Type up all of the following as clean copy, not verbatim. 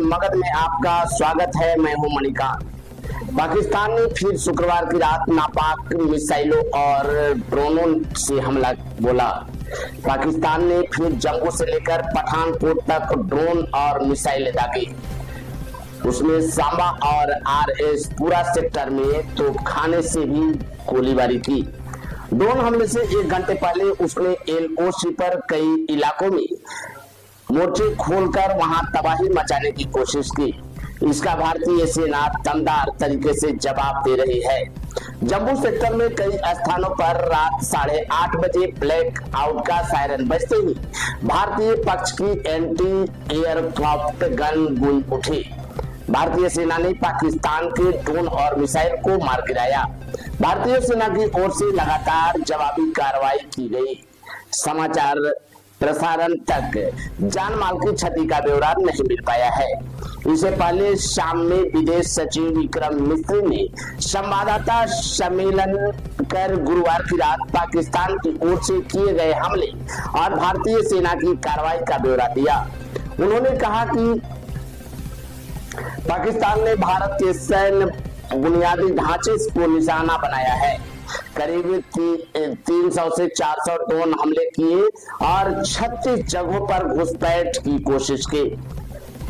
मगध में आपका स्वागत है। मैं हूं मणिकांत। पाकिस्तान ने फिर शुक्रवार की रात नापाक मिसाइलों और ड्रोनों से हमला बोला। पाकिस्तान ने फिर जम्मू से लेकर पठानकोट तक ड्रोन और मिसाइलें दागी। उसने सांबा और आरएस पूरा सेक्टर में तोपखाने से भी गोलीबारी की। ड्रोन हमले से 1 घंटे पहले उसने एलओसी पर कई इलाकों में मोर्चे खोलकर वहां तबाही मचाने की कोशिश की। इसका भारतीय सेना दमदार तरीके से जवाब दे रही है। जम्मू सेक्टर में कई स्थानों पर रात 8:30 बजे ब्लैक आउट का सायरन बजते ही भारतीय पक्ष की एंटी एयरक्राफ्ट गन गूंज उठी। भारतीय सेना ने पाकिस्तान के ड्रोन और मिसाइल को मार गिराया। भारतीय सेना की ओर से लगातार जवाबी कार्रवाई की गई। समाचार प्रसारण तक जान माल की क्षति का ब्यौरा नहीं मिल पाया है। इससे पहले शाम में विदेश सचिव विक्रम मिस्री ने संवाददाता सम्मेलन कर गुरुवार की रात पाकिस्तान की ओर से किए गए हमले और भारतीय सेना की कार्रवाई का ब्यौरा दिया। उन्होंने कहा कि पाकिस्तान ने भारत के सैन्य बुनियादी ढांचे को निशाना बनाया है। करीब 300 से 400 ड्रोन हमले किए और 36 जगहों पर घुसपैठ की कोशिश की।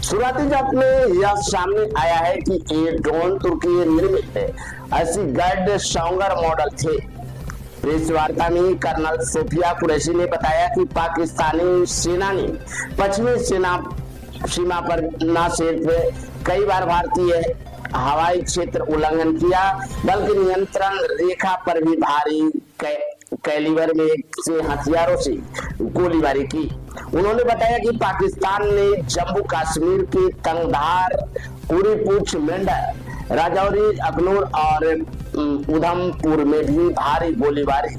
शुरुआती जांच में यह सामने आया है कि ये ड्रोन तुर्की निर्मित एसिगर्ड शॉन्गर मॉडल थे। प्रेस वार्ता में कर्नल सोफिया कुरैशी ने बताया कि पाकिस्तानी सेना ने पश्चिमी सीमा पर न सिर्फ कई बार भारतीय हवाई क्षेत्र उल्लंघन किया बल्कि नियंत्रण रेखा पर भी भारी कैलिबर में से हथियारों से गोलीबारी की। उन्होंने बताया कि पाकिस्तान ने जम्मू कश्मीर के तंगधार, उरी पूंछ, मेंढर, राजौरी, अखनूर और उधमपुर में भी भारी गोलीबारी,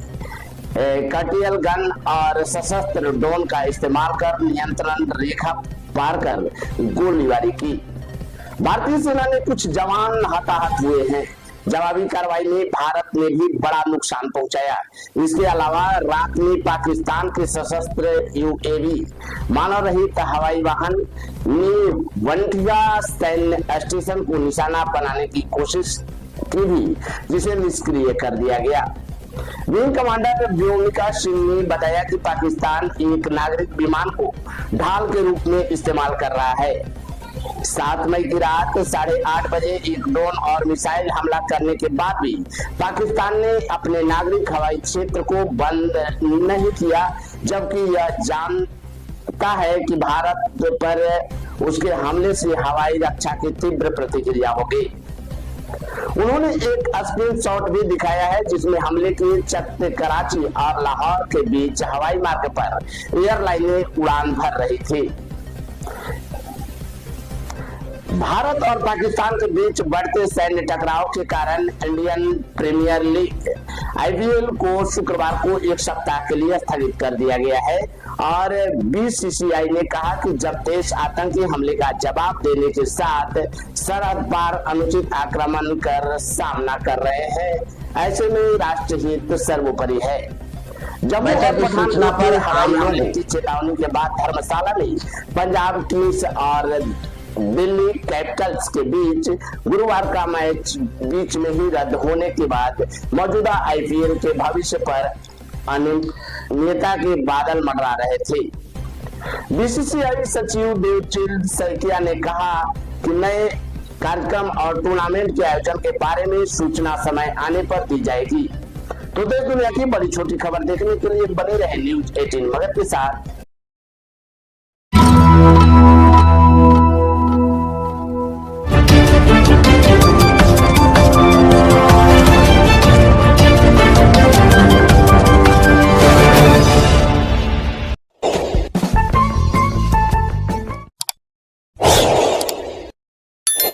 कटियल गन और सशस्त्र ड्रोन का इस्तेमाल कर नियंत्रण रेखा पार कर गोलीबारी की। भारतीय सेना ने कुछ जवान हताहत हुए हैं। जवाबी कार्रवाई में भारत ने भी बड़ा नुकसान पहुंचाया। इसके अलावा रात में पाकिस्तान के सशस्त्र यूएवी मानव रहित हवाई वाहन ने वंटिया सैन्य स्टेशन को निशाना बनाने की कोशिश की भी, जिसे निष्क्रिय कर दिया गया। विंग कमांडर व्योमिका सिंह ने बताया कि पाकिस्तान एक नागरिक विमान को ढाल के रूप में इस्तेमाल कर रहा है। 7 मई की रात 8:30 बजे एक ड्रोन और मिसाइल हमला करने के बाद भी पाकिस्तान ने अपने नागरिक हवाई क्षेत्र को बंद नहीं किया, जबकि यह जानता है कि भारत पर उसके हमले से हवाई रक्षा की तीव्र प्रतिक्रिया होगी। उन्होंने एक स्क्रीन शॉट भी दिखाया है जिसमें हमले के चकते कराची और लाहौर के बीच हवाई मार्ग पर एयरलाइनें उड़ान भर रही थी। भारत और पाकिस्तान के बीच बढ़ते सैन्य टकराव के कारण इंडियन प्रीमियर लीग आईपीएल को शुक्रवार को 1 सप्ताह के लिए स्थगित कर दिया गया है और बीसीसीआई ने कहा कि जब देश आतंकी हमले का जवाब देने के साथ सरहद पार अनुचित आक्रमण कर सामना कर रहे हैं, ऐसे में राष्ट्रीय हित सर्वोपरि है। जम्मू और सूचना पर हवाई हमले की चेतावनी के बाद धर्मशाला में पंजाब किंग्स और दिल्ली कैपिटल्स के बीच गुरुवार का मैच बीच में ही रद्द होने के बाद मौजूदा आईपीएल के भविष्य पर अनिश्चितता के बादल मंडरा रहे थे। बीसीसीआई सचिव देवचिल सैकिया ने कहा कि नए कार्यक्रम और टूर्नामेंट के आयोजन के बारे में सूचना समय आने पर दी जाएगी। तो देश दुनिया की बड़ी छोटी खबर देखने के लिए बने रहे न्यूज़ 18 मगध के साथ।